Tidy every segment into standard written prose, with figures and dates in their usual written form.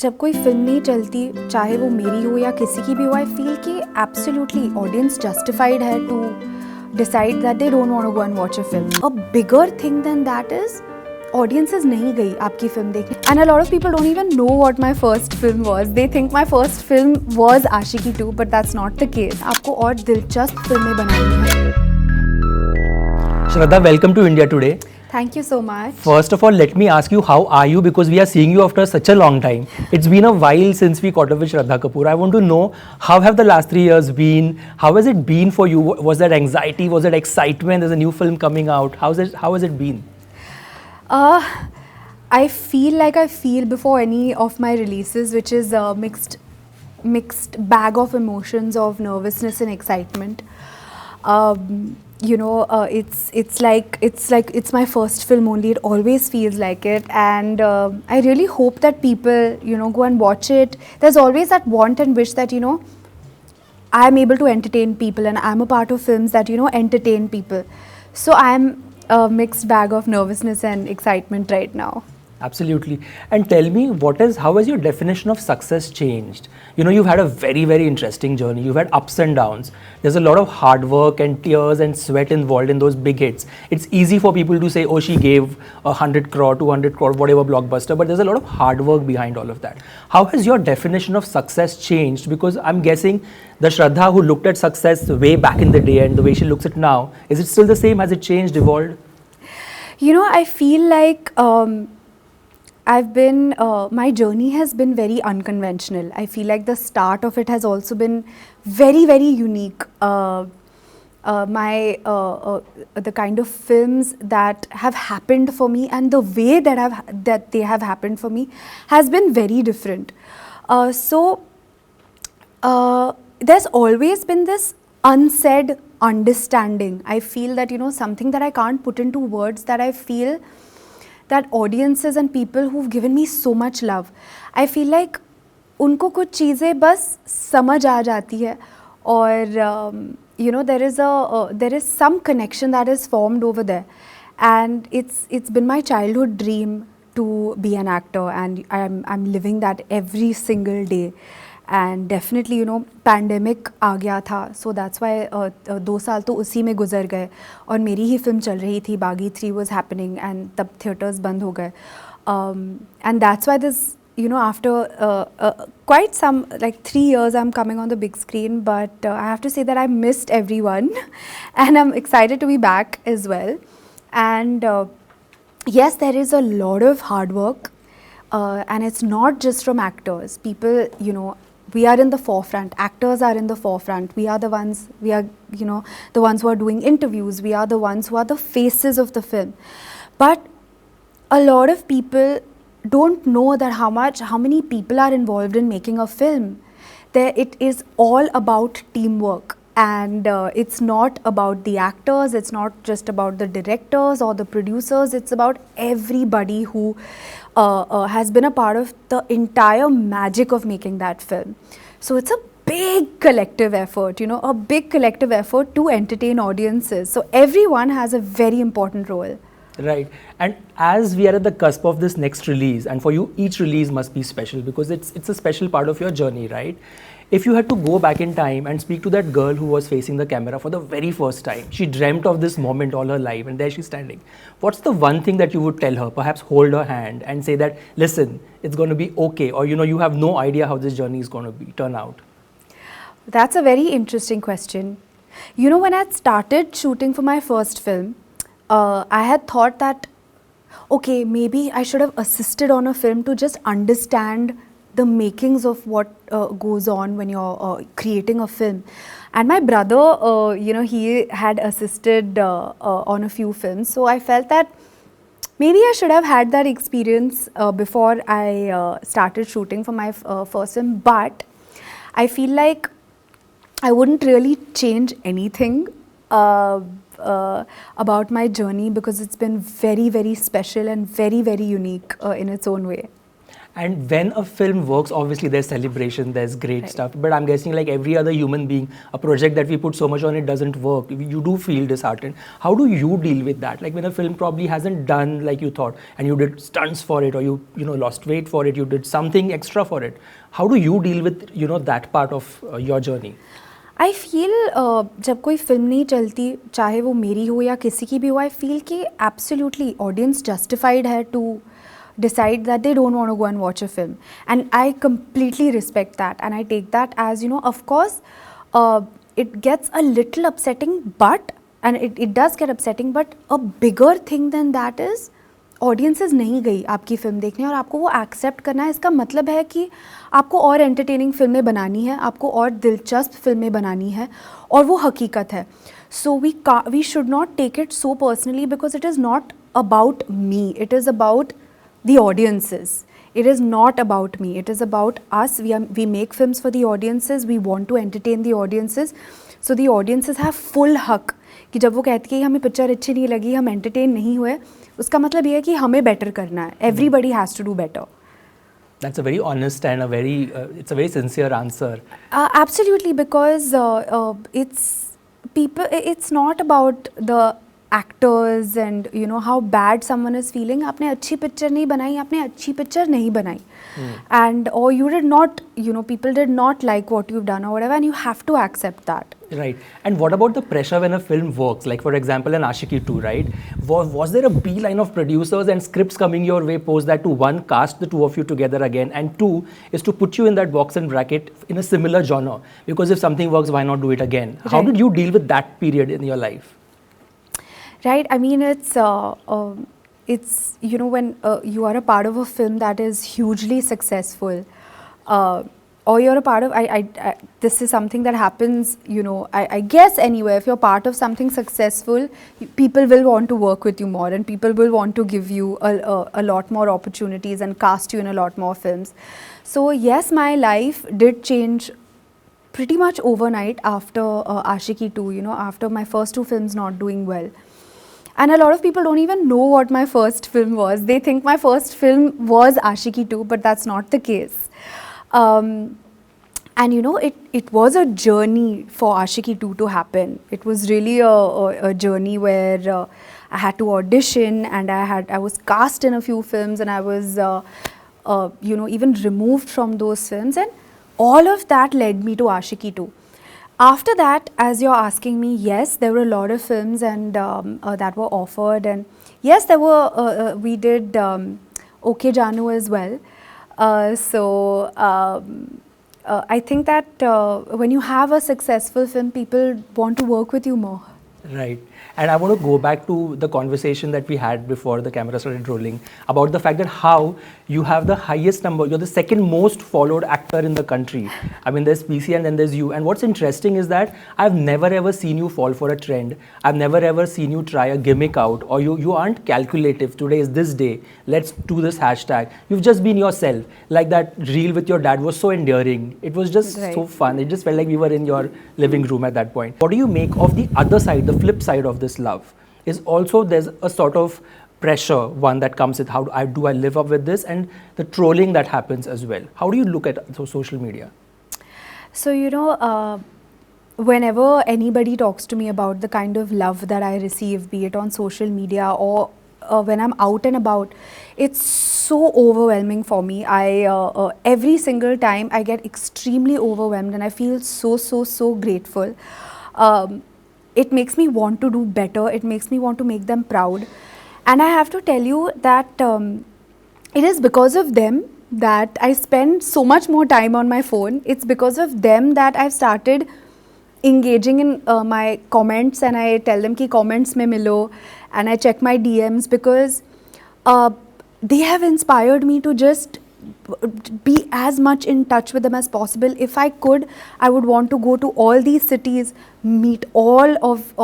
जब कोई फिल्म नहीं चलती, चाहे वो मेरी हो या किसी की भी हो, आई फील कि एब्सोल्युटली ऑडियंस जस्टिफाइड है to decide that they don't want to go and watch a film. A bigger thing than that is audiences नहीं गई आपकी फिल्म देखने. And a lot of people don't even know what my first film was. They think my first film was Aashiqui 2, but that's not the case. आपको और दिलचस्प फिल्में बनानी है. Shraddha, welcome to India today. Thank you so much. First of all, let me ask you, how are you? Because we are seeing you after such a long time. It's been a while since we caught up with Shraddha Kapoor. I want to know, how have the last 3 years been? How has it been for you? Was there anxiety? Was there excitement? There's a new film coming out. How has it been? I feel like I feel before any of my releases, which is a mixed bag of emotions of nervousness and excitement. It's like my first film only. It always feels like it, and I really hope that people go and watch it. There's always that want and wish that I'm able to entertain people, and I'm a part of films that entertain people. So I'm a mixed bag of nervousness and excitement right now. Absolutely. And tell me, how has your definition of success changed? You've had a very, very interesting journey. You've had ups and downs. There's a lot of hard work and tears and sweat involved in those big hits. It's easy for people to say, oh, she gave 100 crore, 200 crore, whatever blockbuster, but there's a lot of hard work behind all of that. How has your definition of success changed? Because I'm guessing the Shraddha who looked at success way back in the day and the way she looks at it now, is it still the same? Has it changed, evolved? I feel like my journey has been very unconventional. I feel like the start of it has also been very, very unique. The kind of films that have happened for me and the way that they have happened for me has been very different. There's always been this unsaid understanding. I feel that something that I can't put into words, that I feel that audiences and people who've given me so much love, I feel like उनको कुछ चीज़ें बस समझ आ जाती है, और there is some connection that is formed over there, and it's been my childhood dream to be an actor, and I'm living that every single day. And definitely pandemic आ गया था, so that's why 2 साल तो उसी में गुजर गए, और मेरी ही फिल्म चल रही थी, बागी 3 was happening, and तब theatres बंद हो गए, and that's why this after quite some, like 3 years, I'm coming on the big screen, but I have to say that I missed everyone and I'm excited to be back as well. And yes, there is a lot of hard work, and it's not just from actors. People, we are in the forefront. Actors are in the forefront. We are the ones who are doing interviews. We are the ones who are the faces of the film. But a lot of people don't know that how many people are involved in making a film. It is all about teamwork, and it's not about the actors, it's not just about the directors or the producers, it's about everybody who has been a part of the entire magic of making that film. So it's a big collective effort, a big collective effort to entertain audiences. So everyone has a very important role. Right. And as we are at the cusp of this next release, and for you each release must be special because it's a special part of your journey, right? If you had to go back in time and speak to that girl who was facing the camera for the very first time, she dreamt of this moment all her life, and there she's standing. What's the one thing that you would tell her? Perhaps hold her hand and say that, listen, it's going to be okay, or you have no idea how this journey is going to turn out. That's a very interesting question. When I started shooting for my first film, I had thought that, okay, maybe I should have assisted on a film to just understand the makings of what goes on when you're creating a film. And my brother, he had assisted on a few films, so I felt that maybe I should have had that experience before I started shooting for my first film. But I feel like I wouldn't really change anything about my journey, because it's been very, very special and very, very unique in its own way. And when a film works, obviously there's celebration, there's great Right. stuff. But I'm guessing like every other human being, a project that we put so much on it doesn't work. You do feel disheartened. How do you deal with that? Like when a film probably hasn't done like you thought, and you did stunts for it, or you know lost weight for it, you did something extra for it. How do you deal with that part of your journey? I feel जब कोई film नहीं चलती, चाहे वो मेरी हो या किसी की भी हो, आई फील कि एब्सोल्युटली ऑडियंस जस्टिफाइड है to decide that they don't want to go and watch a film, and I completely respect that, and I take that as, of course, it gets a little upsetting, but it does get upsetting, but a bigger thing than that is audiences नहीं गई आपकी film देखने, और आपको वो accept करना है. इसका मतलब है कि आपको और एंटरटेनिंग फिल्में बनानी है, आपको और दिलचस्प फिल्में बनानी है, और वो हकीकत है. So we should not take it so personally, because it is not about me, it is about the audiences. It is not about me, it is about us. We make films for the audiences, we want to entertain the audiences, so the audiences have full हक कि जब वो कहती है कि हमें picture अच्छी नहीं लगी, हम एंटरटेन नहीं हुए, उसका मतलब ये है कि हमें बेटर करना है. Everybody has to do better. That's a very honest and a very it's a very sincere answer. Absolutely, because it's not about the actors and how bad someone is feeling. आपने अच्छी picture नहीं बनाई, आपने अच्छी picture नहीं बनाई, and or you did not, people did not like what you've done or whatever, and you have to accept that. Right. And what about the pressure when a film works? Like for example, in Aashiqui 2, right? Was there a beeline of producers and scripts coming your way post that to one, cast the two of you together again, and two, is to put you in that box and bracket in a similar genre? Because if something works, why not do it again? How Right. did you deal with that period in your life? Right, I mean, it's when you are a part of a film that is hugely successful, or you're a part of, this is something that happens, I guess anyway, if you're part of something successful, people will want to work with you more, and people will want to give you a lot more opportunities and cast you in a lot more films. So yes, my life did change pretty much overnight after Aashiqui 2, after my first two films not doing well. And a lot of people don't even know what my first film was. They think my first film was Aashiqui 2, but that's not the case. And it was a journey for Aashiqui 2 to happen. It was really a journey where I had to audition, and I was cast in a few films, and I was even removed from those films, and all of that led me to Aashiqui 2. After that, as you're asking me, yes, there were a lot of films and that were offered, and yes, there were. We did OK Janu as well. I think that when you have a successful film, people want to work with you more. Right. And I want to go back to the conversation that we had before the camera started rolling about the fact that how you have the highest number, you're the second most followed actor in the country. I mean, there's PC and then there's you. And what's interesting is that I've never ever seen you fall for a trend. I've never ever seen you try a gimmick out, or you aren't calculative. Today is this day. Let's do this hashtag. You've just been yourself. Like that reel with your dad was so endearing. It was just so fun. It just felt like we were in your living room at that point. What do you make of the other side, the flip side of this love? Is also there's a sort of pressure, one that comes with how do I live up with this, and the trolling that happens as well. How do you look at social media? So, whenever anybody talks to me about the kind of love that I receive, be it on social media or when I'm out and about, it's so overwhelming for me. Every single time I get extremely overwhelmed, and I feel so grateful. It makes me want to do better. It makes me want to make them proud. And I have to tell you that it is because of them that I spend so much more time on my phone. It's because of them that I've started engaging in my comments, and I tell them ki comments mein milo, and I check my DMs, because they have inspired me to just be as much in touch with them as possible. If I could, I would want to go to all these cities, meet all of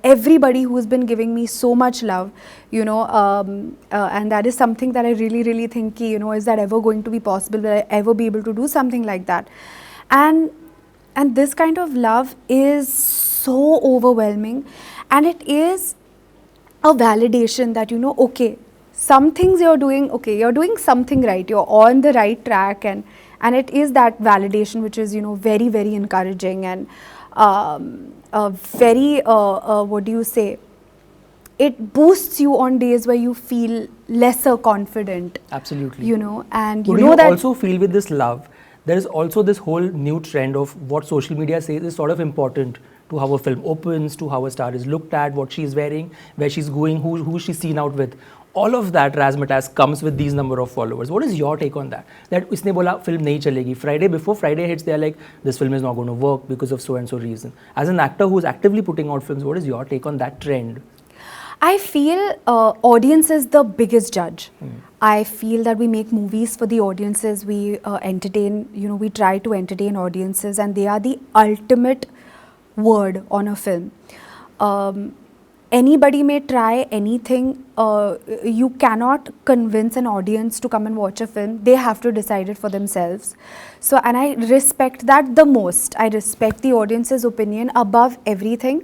everybody who's been giving me so much love, and that is something that I really think ki, is that ever going to be possible? Will I ever be able to do something like that? And this kind of love is so overwhelming, and it is a validation that, okay, some things you're doing, okay, you're doing something right, you're on the right track, and it is that validation which is, you know, very, very encouraging, and very, what do you say, it boosts you on days where you feel lesser confident. Absolutely. You know, and But you know that. also feel with this love, there is also this whole new trend of what social media says is sort of important to how a film opens, to how a star is looked at, what she's wearing, where she's going, who she's seen out with. All of that razzmatazz comes with these number of followers. What is your take on that? That इसने बोला film नहीं चलेगी. Friday before Friday hits, they are like, this film is not going to work because of so and so reason. As an actor who's actively putting out films, what is your take on that trend? I feel audience is the biggest judge. I feel that we make movies for the audiences, we entertain, you know, we try to entertain audiences, and they are the ultimate word on a film. Anybody may try anything. You cannot convince an audience to come and watch a film. They have to decide it for themselves. So, and I respect that the most. I respect the audience's opinion above everything.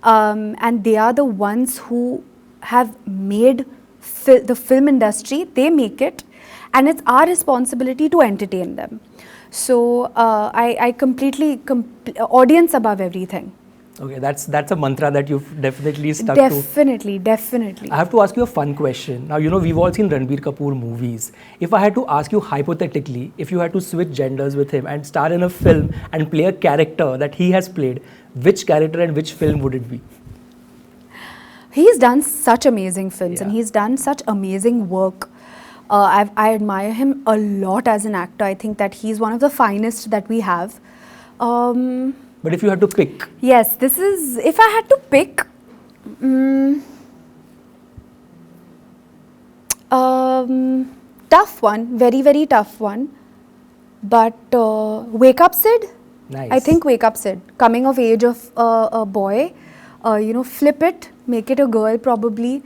And they are the ones who have made the film industry. They make it, and it's our responsibility to entertain them. So I completely audience above everything. Okay, that's a mantra that you've definitely stuck to. Definitely. I have to ask you a fun question. Now, you know, we've all seen Ranbir Kapoor movies. If I had to ask you hypothetically, if you had to switch genders with him and star in a film and play a character that he has played, which character and which film would it be? He's done such amazing films, Yeah. and he's done such amazing work. I admire him a lot as an actor. I think that he's one of the finest that we have. But if you had to pick, Yes, this is, if I had to pick, tough one, very, very tough one. But Wake Up Sid? nice. I think Wake Up Sid. Coming of age of a boy, you know, flip it, make it a girl probably.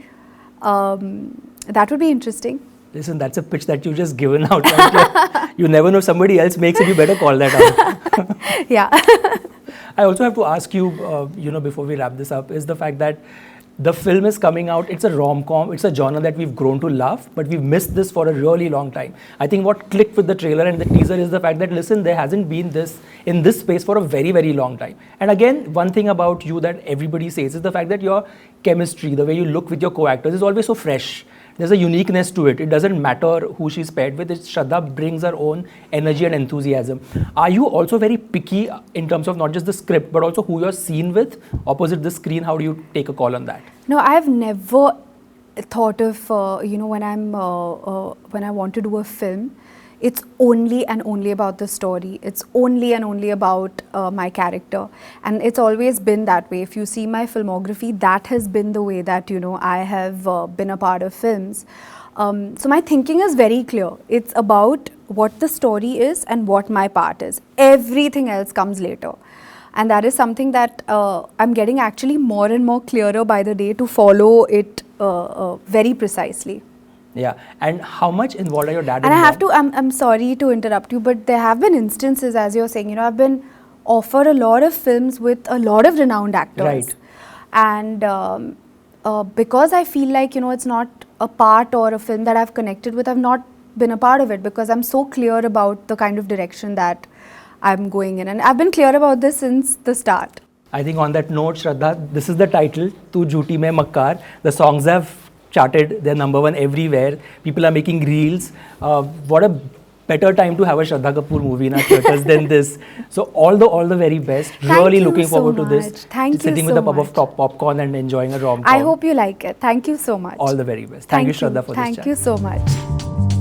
That would be interesting. Listen, that's a pitch that you just given out. Right? You never know, somebody else makes it, you better call that out. Yeah. I also have to ask you, you know, before we wrap this up, is the fact that the film is coming out. It's a rom-com. It's a genre that we've grown to love, but we've missed this for a really long time. I think what clicked with the trailer and the teaser is the fact that, listen, there hasn't been this in this space for a very, very long time. And again, one thing about you that everybody says is the fact that your chemistry, the way you look with your co-actors is always so fresh. There's a uniqueness to it. It doesn't matter who she's paired with. Shraddha brings her own energy and enthusiasm. Are you also very picky in terms of not just the script, but also who you're seen with opposite the screen? How do you take a call on that? No, I've never thought of, you know, when I want to do a film, it's only and only about the story. It's only and only about my character. And it's always been that way. If you see my filmography, that has been the way that, you know, I have been a part of films. So my thinking is very clear. It's about what the story is and what my part is. Everything else comes later. And that is something that I'm getting actually more and more clearer by the day to follow it very precisely. Yeah, and how much involved are your dad And I have mom? to, I'm sorry to interrupt you, but there have been instances, as you're saying, you know, I've been offered a lot of films with a lot of renowned actors. Right. And because I feel like, you know, it's not a part or a film that I've connected with, I've not been a part of it because I'm so clear about the kind of direction that I'm going in. And I've been clear about this since the start. I think on that note, Shraddha, this is the title, Tu Jhoothi Main Makkaar. The songs have charted, they're number one everywhere. People are making reels. What a better time to have a Shraddha Kapoor movie in our theatres than this. So all the very best. Thank Really you looking so forward to much. this. Thank you Sitting with so a cup of much. top popcorn and enjoying a rom-com. I hope you like it. Thank you so much. All the very best. Thank you, Shraddha, for this chat. Thank you so much.